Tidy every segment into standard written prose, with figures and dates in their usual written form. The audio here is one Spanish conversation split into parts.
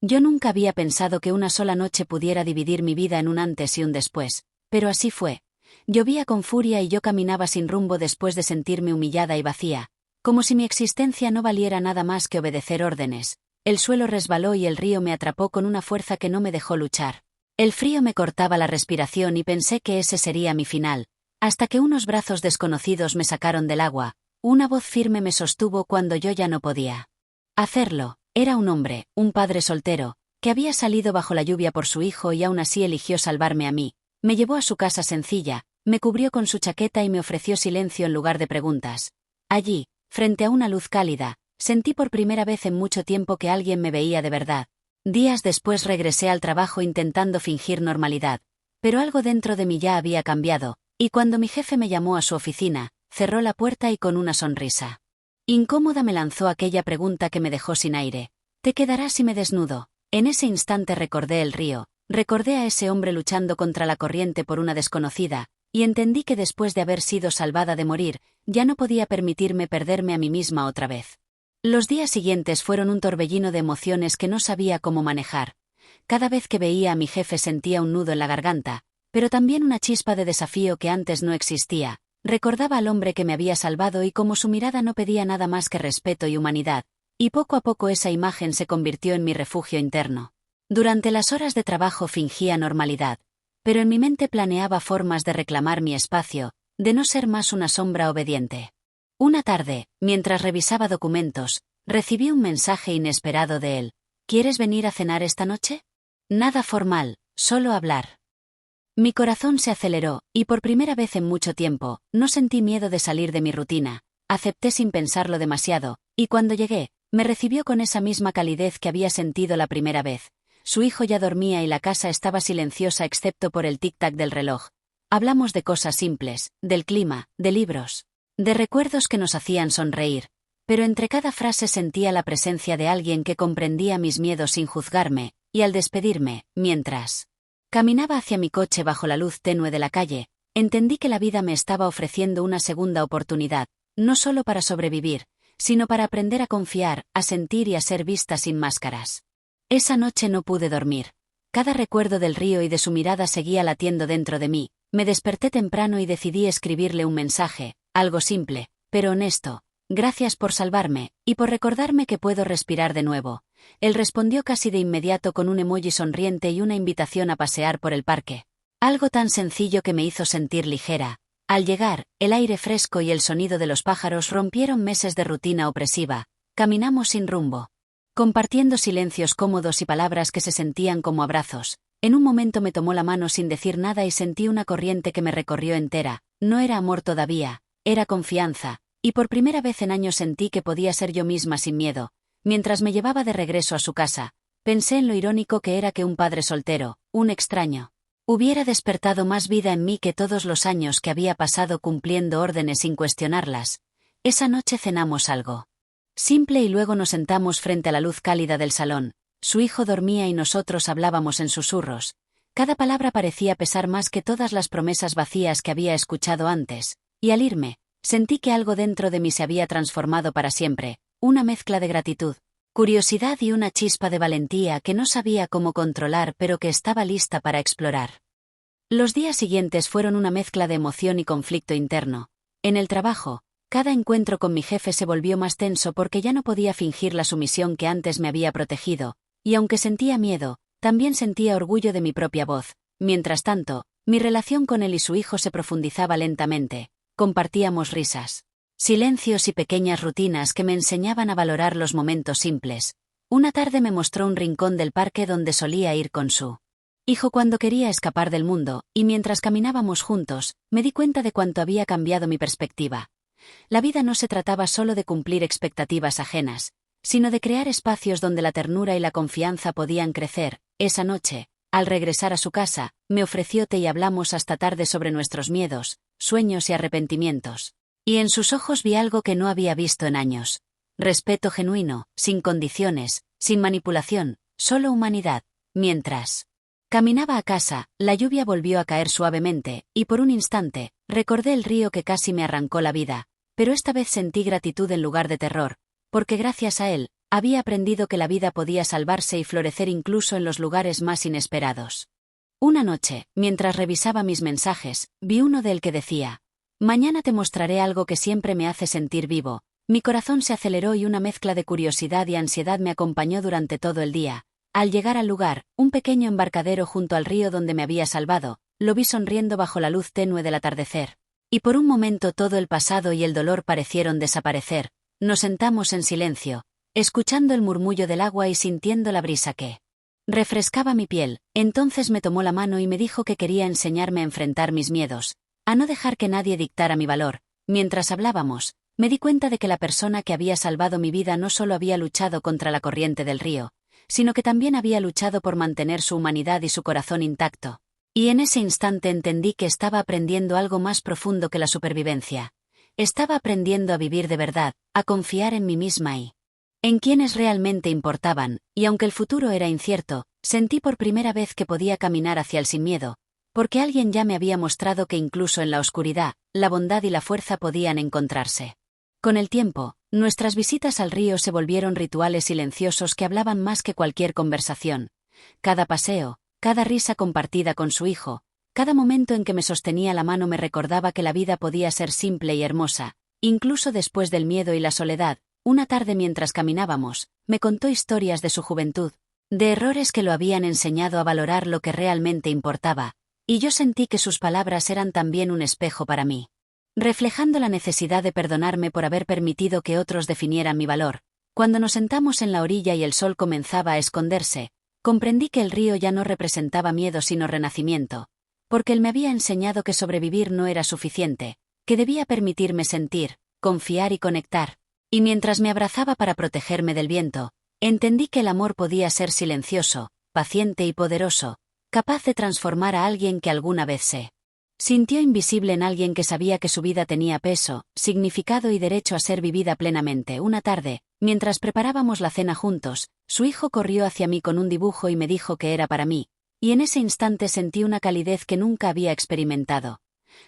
Yo nunca había pensado que una sola noche pudiera dividir mi vida en un antes y un después, pero así fue. Llovía con furia y yo caminaba sin rumbo después de sentirme humillada y vacía, como si mi existencia no valiera nada más que obedecer órdenes. El suelo resbaló y el río me atrapó con una fuerza que no me dejó luchar. El frío me cortaba la respiración y pensé que ese sería mi final, hasta que unos brazos desconocidos me sacaron del agua. Una voz firme me sostuvo cuando yo ya no podía hacerlo. Era un hombre, un padre soltero, que había salido bajo la lluvia por su hijo y aún así eligió salvarme a mí. Me llevó a su casa sencilla, me cubrió con su chaqueta y me ofreció silencio en lugar de preguntas. Allí, frente a una luz cálida, sentí por primera vez en mucho tiempo que alguien me veía de verdad. Días después regresé al trabajo intentando fingir normalidad, pero algo dentro de mí ya había cambiado, y cuando mi jefe me llamó a su oficina, cerró la puerta y con una sonrisa incómoda me lanzó aquella pregunta que me dejó sin aire. ¿Te quedarás si me desnudo? En ese instante recordé el río, recordé a ese hombre luchando contra la corriente por una desconocida, y entendí que después de haber sido salvada de morir, ya no podía permitirme perderme a mí misma otra vez. Los días siguientes fueron un torbellino de emociones que no sabía cómo manejar. Cada vez que veía a mi jefe sentía un nudo en la garganta, pero también una chispa de desafío que antes no existía. Recordaba al hombre que me había salvado y como su mirada no pedía nada más que respeto y humanidad, y poco a poco esa imagen se convirtió en mi refugio interno. Durante las horas de trabajo fingía normalidad, pero en mi mente planeaba formas de reclamar mi espacio, de no ser más una sombra obediente. Una tarde, mientras revisaba documentos, recibí un mensaje inesperado de él. ¿Quieres venir a cenar esta noche? Nada formal, solo hablar. Mi corazón se aceleró, y por primera vez en mucho tiempo, no sentí miedo de salir de mi rutina. Acepté sin pensarlo demasiado, y cuando llegué, me recibió con esa misma calidez que había sentido la primera vez. Su hijo ya dormía y la casa estaba silenciosa excepto por el tic-tac del reloj. Hablamos de cosas simples, del clima, de libros, de recuerdos que nos hacían sonreír, pero entre cada frase sentía la presencia de alguien que comprendía mis miedos sin juzgarme, y al despedirme, mientras caminaba hacia mi coche bajo la luz tenue de la calle, entendí que la vida me estaba ofreciendo una segunda oportunidad, no solo para sobrevivir, sino para aprender a confiar, a sentir y a ser vista sin máscaras. Esa noche no pude dormir. Cada recuerdo del río y de su mirada seguía latiendo dentro de mí. Me desperté temprano y decidí escribirle un mensaje, algo simple, pero honesto. Gracias por salvarme, y por recordarme que puedo respirar de nuevo. Él respondió casi de inmediato con un emoji sonriente y una invitación a pasear por el parque. Algo tan sencillo que me hizo sentir ligera. Al llegar, el aire fresco y el sonido de los pájaros rompieron meses de rutina opresiva. Caminamos sin rumbo, compartiendo silencios cómodos y palabras que se sentían como abrazos. En un momento me tomó la mano sin decir nada y sentí una corriente que me recorrió entera. No era amor todavía, era confianza. Y por primera vez en años sentí que podía ser yo misma sin miedo. Mientras me llevaba de regreso a su casa, pensé en lo irónico que era que un padre soltero, un extraño, hubiera despertado más vida en mí que todos los años que había pasado cumpliendo órdenes sin cuestionarlas. Esa noche cenamos algo simple y luego nos sentamos frente a la luz cálida del salón. Su hijo dormía y nosotros hablábamos en susurros. Cada palabra parecía pesar más que todas las promesas vacías que había escuchado antes. Y al irme, sentí que algo dentro de mí se había transformado para siempre, una mezcla de gratitud, curiosidad y una chispa de valentía que no sabía cómo controlar pero que estaba lista para explorar. Los días siguientes fueron una mezcla de emoción y conflicto interno. En el trabajo, cada encuentro con mi jefe se volvió más tenso porque ya no podía fingir la sumisión que antes me había protegido, y aunque sentía miedo, también sentía orgullo de mi propia voz. Mientras tanto, mi relación con él y su hijo se profundizaba lentamente. Compartíamos risas, silencios y pequeñas rutinas que me enseñaban a valorar los momentos simples. Una tarde me mostró un rincón del parque donde solía ir con su hijo cuando quería escapar del mundo, y mientras caminábamos juntos, me di cuenta de cuánto había cambiado mi perspectiva. La vida no se trataba solo de cumplir expectativas ajenas, sino de crear espacios donde la ternura y la confianza podían crecer. Esa noche, al regresar a su casa, me ofreció té y hablamos hasta tarde sobre nuestros miedos, sueños y arrepentimientos. Y en sus ojos vi algo que no había visto en años. Respeto genuino, sin condiciones, sin manipulación, solo humanidad. Mientras caminaba a casa, la lluvia volvió a caer suavemente, y por un instante, recordé el río que casi me arrancó la vida, pero esta vez sentí gratitud en lugar de terror, porque gracias a él, había aprendido que la vida podía salvarse y florecer incluso en los lugares más inesperados. Una noche, mientras revisaba mis mensajes, vi uno del que decía: «Mañana te mostraré algo que siempre me hace sentir vivo». Mi corazón se aceleró y una mezcla de curiosidad y ansiedad me acompañó durante todo el día. Al llegar al lugar, un pequeño embarcadero junto al río donde me había salvado, lo vi sonriendo bajo la luz tenue del atardecer. Y por un momento todo el pasado y el dolor parecieron desaparecer. Nos sentamos en silencio, escuchando el murmullo del agua y sintiendo la brisa que refrescaba mi piel. Entonces me tomó la mano y me dijo que quería enseñarme a enfrentar mis miedos, a no dejar que nadie dictara mi valor. Mientras hablábamos, me di cuenta de que la persona que había salvado mi vida no solo había luchado contra la corriente del río, sino que también había luchado por mantener su humanidad y su corazón intacto. Y en ese instante entendí que estaba aprendiendo algo más profundo que la supervivencia. Estaba aprendiendo a vivir de verdad, a confiar en mí misma y en quienes realmente importaban, y aunque el futuro era incierto, sentí por primera vez que podía caminar hacia el sin miedo, porque alguien ya me había mostrado que incluso en la oscuridad, la bondad y la fuerza podían encontrarse. Con el tiempo, nuestras visitas al río se volvieron rituales silenciosos que hablaban más que cualquier conversación. Cada paseo, cada risa compartida con su hijo, cada momento en que me sostenía la mano me recordaba que la vida podía ser simple y hermosa, incluso después del miedo y la soledad. Una tarde mientras caminábamos, me contó historias de su juventud, de errores que lo habían enseñado a valorar lo que realmente importaba, y yo sentí que sus palabras eran también un espejo para mí, reflejando la necesidad de perdonarme por haber permitido que otros definieran mi valor. Cuando nos sentamos en la orilla y el sol comenzaba a esconderse, comprendí que el río ya no representaba miedo sino renacimiento, porque él me había enseñado que sobrevivir no era suficiente, que debía permitirme sentir, confiar y conectar. Y mientras me abrazaba para protegerme del viento, entendí que el amor podía ser silencioso, paciente y poderoso, capaz de transformar a alguien que alguna vez se sintió invisible en alguien que sabía que su vida tenía peso, significado y derecho a ser vivida plenamente. Una tarde, mientras preparábamos la cena juntos, su hijo corrió hacia mí con un dibujo y me dijo que era para mí, y en ese instante sentí una calidez que nunca había experimentado.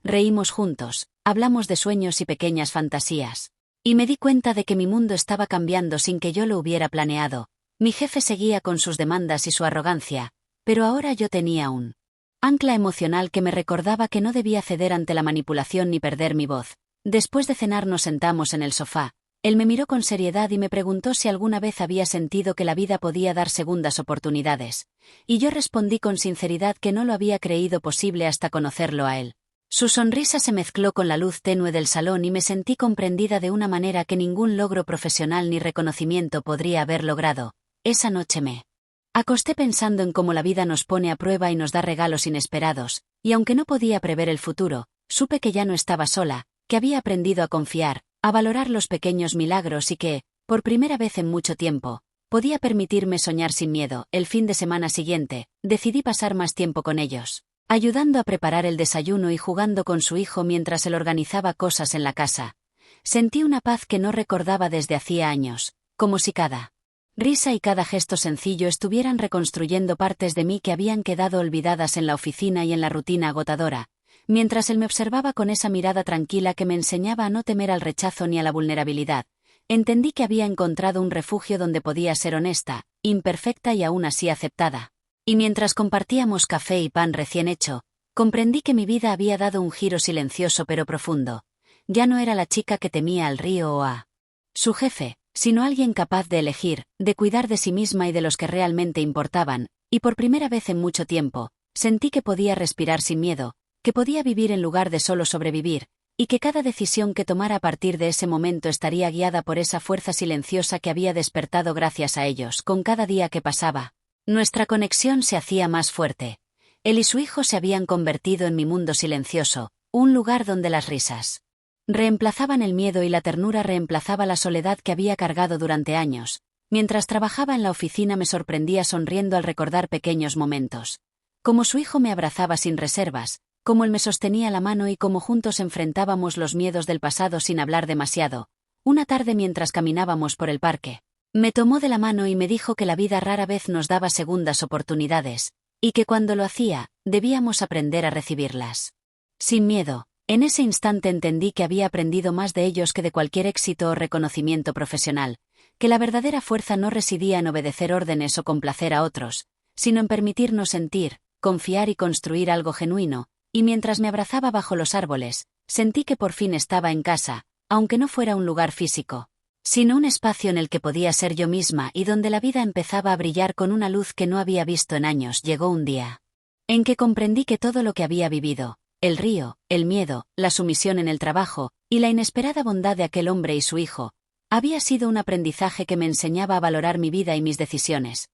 Reímos juntos, hablamos de sueños y pequeñas fantasías. Y me di cuenta de que mi mundo estaba cambiando sin que yo lo hubiera planeado. Mi jefe seguía con sus demandas y su arrogancia, pero ahora yo tenía un ancla emocional que me recordaba que no debía ceder ante la manipulación ni perder mi voz. Después de cenar nos sentamos en el sofá. Él me miró con seriedad y me preguntó si alguna vez había sentido que la vida podía dar segundas oportunidades. Y yo respondí con sinceridad que no lo había creído posible hasta conocerlo a él. Su sonrisa se mezcló con la luz tenue del salón y me sentí comprendida de una manera que ningún logro profesional ni reconocimiento podría haber logrado. Esa noche me acosté pensando en cómo la vida nos pone a prueba y nos da regalos inesperados, y aunque no podía prever el futuro, supe que ya no estaba sola, que había aprendido a confiar, a valorar los pequeños milagros y que, por primera vez en mucho tiempo, podía permitirme soñar sin miedo. El fin de semana siguiente, decidí pasar más tiempo con ellos, ayudando a preparar el desayuno y jugando con su hijo mientras él organizaba cosas en la casa. Sentí una paz que no recordaba desde hacía años, como si cada risa y cada gesto sencillo estuvieran reconstruyendo partes de mí que habían quedado olvidadas en la oficina y en la rutina agotadora. Mientras él me observaba con esa mirada tranquila que me enseñaba a no temer al rechazo ni a la vulnerabilidad, entendí que había encontrado un refugio donde podía ser honesta, imperfecta y aún así aceptada. Y mientras compartíamos café y pan recién hecho, comprendí que mi vida había dado un giro silencioso pero profundo. Ya no era la chica que temía al río o a su jefe, sino alguien capaz de elegir, de cuidar de sí misma y de los que realmente importaban, y por primera vez en mucho tiempo, sentí que podía respirar sin miedo, que podía vivir en lugar de solo sobrevivir, y que cada decisión que tomara a partir de ese momento estaría guiada por esa fuerza silenciosa que había despertado gracias a ellos. Con cada día que pasaba, nuestra conexión se hacía más fuerte. Él y su hijo se habían convertido en mi mundo silencioso, un lugar donde las risas reemplazaban el miedo y la ternura reemplazaba la soledad que había cargado durante años. Mientras trabajaba en la oficina me sorprendía sonriendo al recordar pequeños momentos. Como su hijo me abrazaba sin reservas, como él me sostenía la mano y como juntos enfrentábamos los miedos del pasado sin hablar demasiado. Una tarde mientras caminábamos por el parque, me tomó de la mano y me dijo que la vida rara vez nos daba segundas oportunidades, y que cuando lo hacía, debíamos aprender a recibirlas sin miedo. En ese instante entendí que había aprendido más de ellos que de cualquier éxito o reconocimiento profesional, que la verdadera fuerza no residía en obedecer órdenes o complacer a otros, sino en permitirnos sentir, confiar y construir algo genuino, y mientras me abrazaba bajo los árboles, sentí que por fin estaba en casa, aunque no fuera un lugar físico, sino un espacio en el que podía ser yo misma y donde la vida empezaba a brillar con una luz que no había visto en años. Llegó un día en que comprendí que todo lo que había vivido, el río, el miedo, la sumisión en el trabajo, y la inesperada bondad de aquel hombre y su hijo, había sido un aprendizaje que me enseñaba a valorar mi vida y mis decisiones.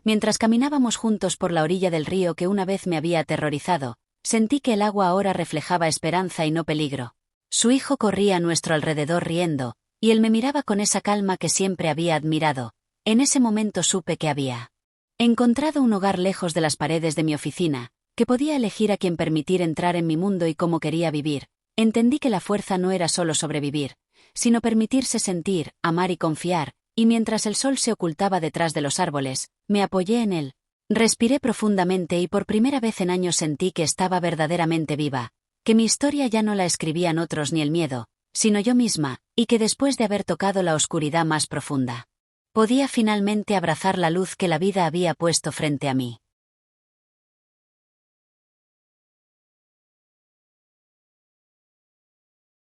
Mientras caminábamos juntos por la orilla del río que una vez me había aterrorizado, sentí que el agua ahora reflejaba esperanza y no peligro. Su hijo corría a nuestro alrededor riendo, y él me miraba con esa calma que siempre había admirado. En ese momento supe que había encontrado un hogar lejos de las paredes de mi oficina, que podía elegir a quién permitir entrar en mi mundo y cómo quería vivir. Entendí que la fuerza no era solo sobrevivir, sino permitirse sentir, amar y confiar, y mientras el sol se ocultaba detrás de los árboles, me apoyé en él. Respiré profundamente y por primera vez en años sentí que estaba verdaderamente viva, que mi historia ya no la escribían otros ni el miedo, sino yo misma, y que después de haber tocado la oscuridad más profunda, podía finalmente abrazar la luz que la vida había puesto frente a mí.